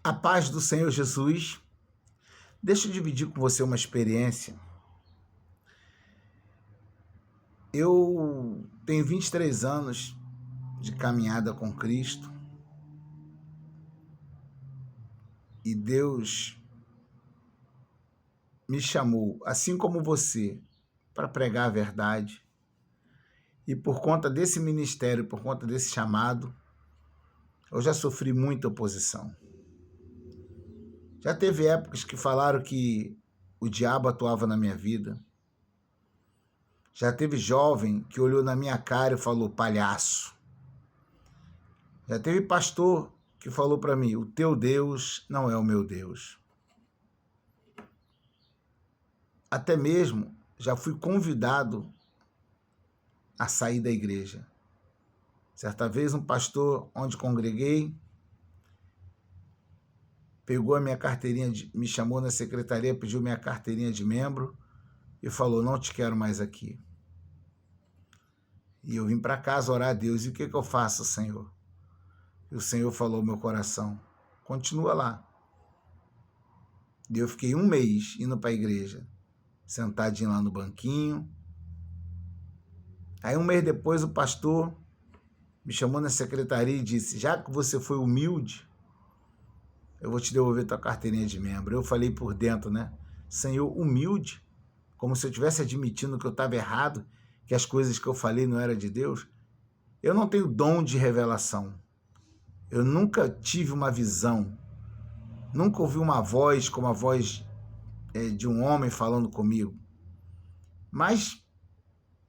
A paz do Senhor Jesus. Deixa eu dividir com você uma experiência. Eu tenho 23 anos de caminhada com Cristo e Deus me chamou, assim como você, para pregar a verdade. E por conta desse ministério, por conta desse chamado, eu já sofri muita oposição. Já teve épocas que falaram que o diabo atuava na minha vida. Já teve jovem que olhou na minha cara e falou, palhaço. Já teve pastor que falou para mim, o teu Deus não é o meu Deus. Até mesmo já fui convidado a sair da igreja. Certa vez um pastor onde congreguei pegou a minha carteirinha, me chamou na secretaria, pediu minha carteirinha de membro e falou, não te quero mais aqui. E eu vim para casa orar a Deus. E o que eu faço, Senhor? E o Senhor falou ao meu coração, continua lá. E eu fiquei 1 mês indo para a igreja, sentadinho lá no banquinho. Aí 1 mês depois o pastor me chamou na secretaria e disse, já que você foi humilde, eu vou te devolver tua carteirinha de membro. Eu falei por dentro, né? Senhor, humilde? Como se eu estivesse admitindo que eu estava errado, que as coisas que eu falei não eram de Deus. Eu não tenho dom de revelação. Eu nunca tive uma visão. Nunca ouvi uma voz como a voz de um homem falando comigo. Mas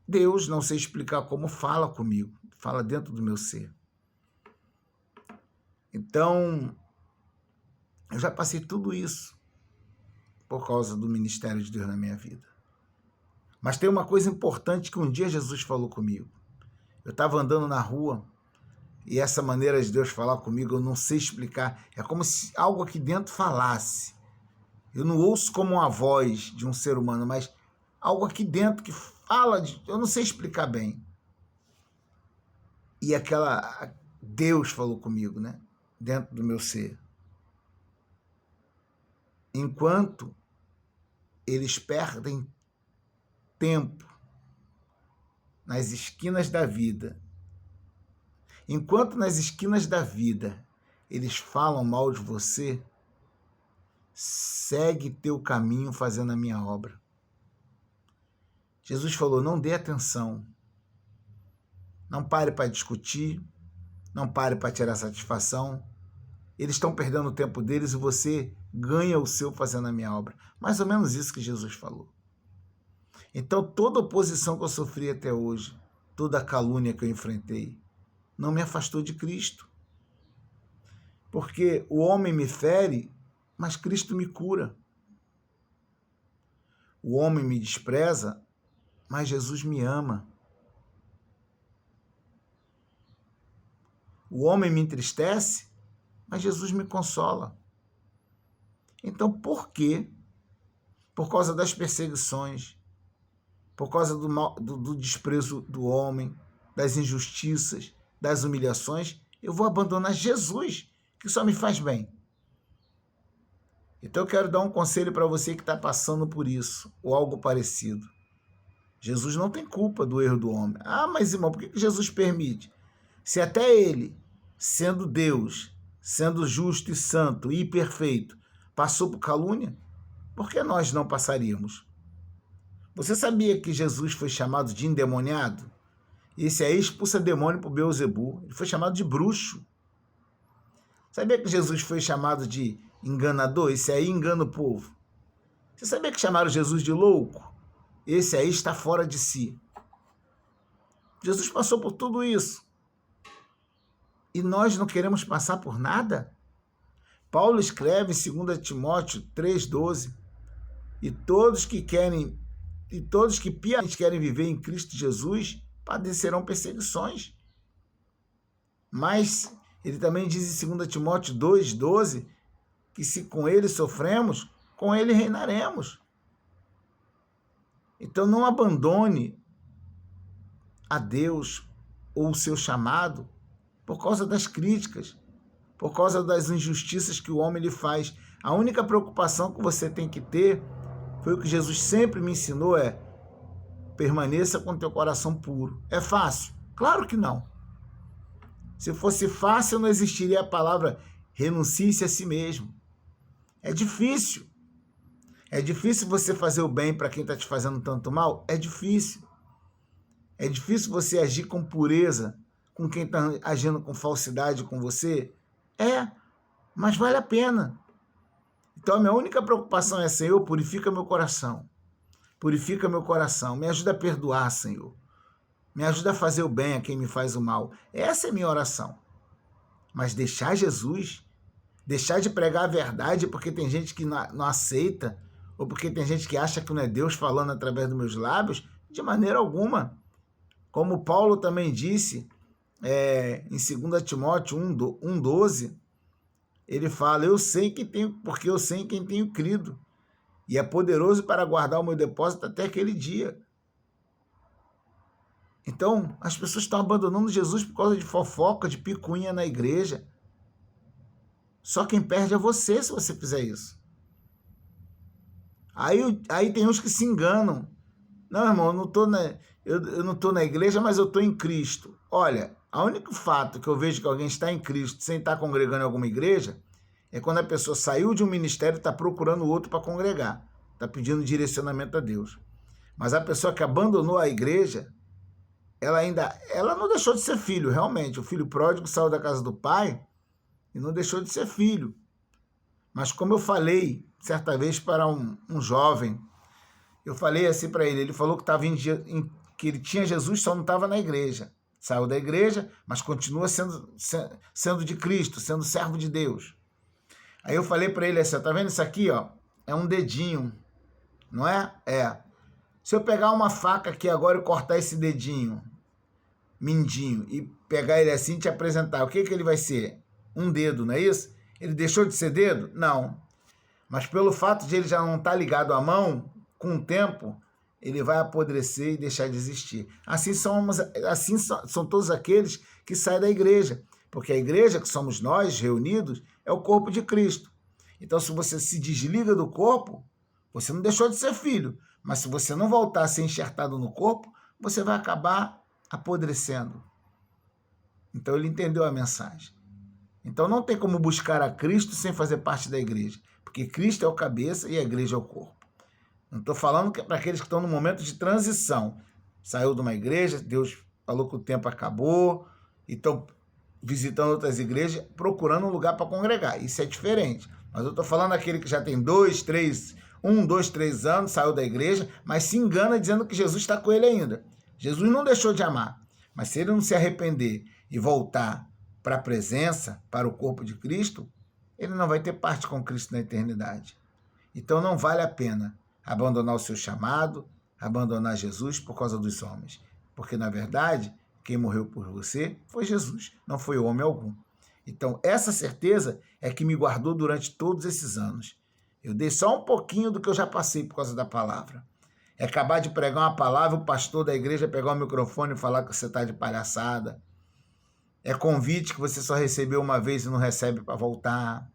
Deus, não sei explicar como, fala comigo. Fala dentro do meu ser. Então, eu já passei tudo isso por causa do ministério de Deus na minha vida. Mas tem uma coisa importante que um dia Jesus falou comigo. Eu estava andando na rua e essa maneira de Deus falar comigo, eu não sei explicar. É como se algo aqui dentro falasse. Eu não ouço como uma voz de um ser humano, mas algo aqui dentro que fala, eu não sei explicar bem. E Deus falou comigo, né? Dentro do meu ser. Enquanto eles perdem tempo nas esquinas da vida, enquanto nas esquinas da vida eles falam mal de você, segue teu caminho fazendo a minha obra. Jesus falou, não dê atenção. Não pare para discutir, não pare para tirar satisfação. Eles estão perdendo o tempo deles e você ganha o seu fazendo a minha obra. Mais ou menos isso que Jesus falou. Então, toda oposição que eu sofri até hoje, toda a calúnia que eu enfrentei, não me afastou de Cristo. Porque o homem me fere, mas Cristo me cura. O homem me despreza, mas Jesus me ama. O homem me entristece, mas Jesus me consola. Então, por quê? Por causa das perseguições, por causa do desprezo do homem, das injustiças, das humilhações, eu vou abandonar Jesus, que só me faz bem. Então eu quero dar um conselho para você que está passando por isso, ou algo parecido. Jesus não tem culpa do erro do homem. Ah, mas irmão, por que Jesus permite? Se até ele, sendo Deus, sendo justo e santo e perfeito, passou por calúnia, por que nós não passaríamos? Você sabia que Jesus foi chamado de endemoniado? Esse aí expulsa demônio por Beelzebul. Ele foi chamado de bruxo. Sabia que Jesus foi chamado de enganador? Esse aí engana o povo. Você sabia que chamaram Jesus de louco? Esse aí está fora de si. Jesus passou por tudo isso. E nós não queremos passar por nada? Paulo escreve em 2 Timóteo 3,12, e todos que piamente querem viver em Cristo Jesus padecerão perseguições. Mas ele também diz em 2 Timóteo 2,12 que se com ele sofremos, com ele reinaremos. Então não abandone a Deus ou o seu chamado por causa das críticas, por causa das injustiças que o homem lhe faz. A única preocupação que você tem que ter, foi o que Jesus sempre me ensinou, é permaneça com teu coração puro. É fácil? Claro que não. Se fosse fácil, não existiria a palavra renuncie-se a si mesmo. É difícil. É difícil você fazer o bem para quem está te fazendo tanto mal? É difícil. É difícil você agir com pureza com quem está agindo com falsidade com você? É, mas vale a pena. Então a minha única preocupação é, Senhor, purifica meu coração. Purifica meu coração. Me ajuda a perdoar, Senhor. Me ajuda a fazer o bem a quem me faz o mal. Essa é a minha oração. Mas deixar Jesus, deixar de pregar a verdade porque tem gente que não aceita, ou porque tem gente que acha que não é Deus falando através dos meus lábios, de maneira alguma. Como Paulo também disse, em 2 Timóteo 1,12, ele fala, porque eu sei em quem tenho crido, e é poderoso para guardar o meu depósito até aquele dia. Então, as pessoas estão abandonando Jesus por causa de fofoca, de picuinha na igreja. Só quem perde é você, se você fizer isso. Aí tem uns que se enganam. Não, irmão, eu não estou na igreja, mas eu estou em Cristo. Olha, o único fato que eu vejo que alguém está em Cristo sem estar congregando em alguma igreja é quando a pessoa saiu de um ministério e está procurando outro para congregar. Está pedindo direcionamento a Deus. Mas a pessoa que abandonou a igreja, ela não deixou de ser filho, realmente. O filho pródigo saiu da casa do pai e não deixou de ser filho. Mas como eu falei certa vez para um jovem, eu falei assim para ele falou que, que ele tinha Jesus, só não estava na igreja. Saiu da igreja, mas continua sendo de Cristo, sendo servo de Deus. Aí eu falei para ele assim, tá vendo isso aqui, ó? É um dedinho, não é? É. Se eu pegar uma faca aqui agora e cortar esse dedinho, mindinho, e pegar ele assim e te apresentar, o que ele vai ser? Um dedo, não é isso? Ele deixou de ser dedo? Não. Mas pelo fato de ele já não estar ligado à mão, com o tempo, ele vai apodrecer e deixar de existir. Assim são todos aqueles que saem da igreja. Porque a igreja, que somos nós reunidos, é o corpo de Cristo. Então, se você se desliga do corpo, você não deixou de ser filho. Mas se você não voltar a ser enxertado no corpo, você vai acabar apodrecendo. Então, ele entendeu a mensagem. Então, não tem como buscar a Cristo sem fazer parte da igreja. Porque Cristo é o cabeça e a igreja é o corpo. Não estou falando que é para aqueles que estão no momento de transição. Saiu de uma igreja, Deus falou que o tempo acabou, e estão visitando outras igrejas, procurando um lugar para congregar. Isso é diferente. Mas eu estou falando daquele que já tem 2, 3 anos, saiu da igreja, mas se engana dizendo que Jesus está com ele ainda. Jesus não deixou de amar. Mas se ele não se arrepender e voltar para a presença, para o corpo de Cristo, ele não vai ter parte com Cristo na eternidade. Então não vale a pena abandonar o seu chamado, abandonar Jesus por causa dos homens. Porque, na verdade, quem morreu por você foi Jesus, não foi homem algum. Então, essa certeza é que me guardou durante todos esses anos. Eu dei só um pouquinho do que eu já passei por causa da palavra. É acabar de pregar uma palavra, o pastor da igreja pegar o microfone e falar que você está de palhaçada. É convite que você só recebeu uma vez e não recebe para voltar.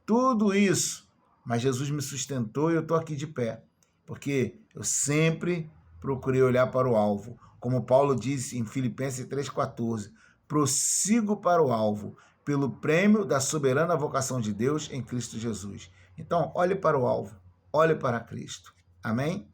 Tudo isso. Mas Jesus me sustentou e eu estou aqui de pé. Porque eu sempre procurei olhar para o alvo. Como Paulo disse em Filipenses 3,14. Prossigo para o alvo, pelo prêmio da soberana vocação de Deus em Cristo Jesus. Então, olhe para o alvo. Olhe para Cristo. Amém?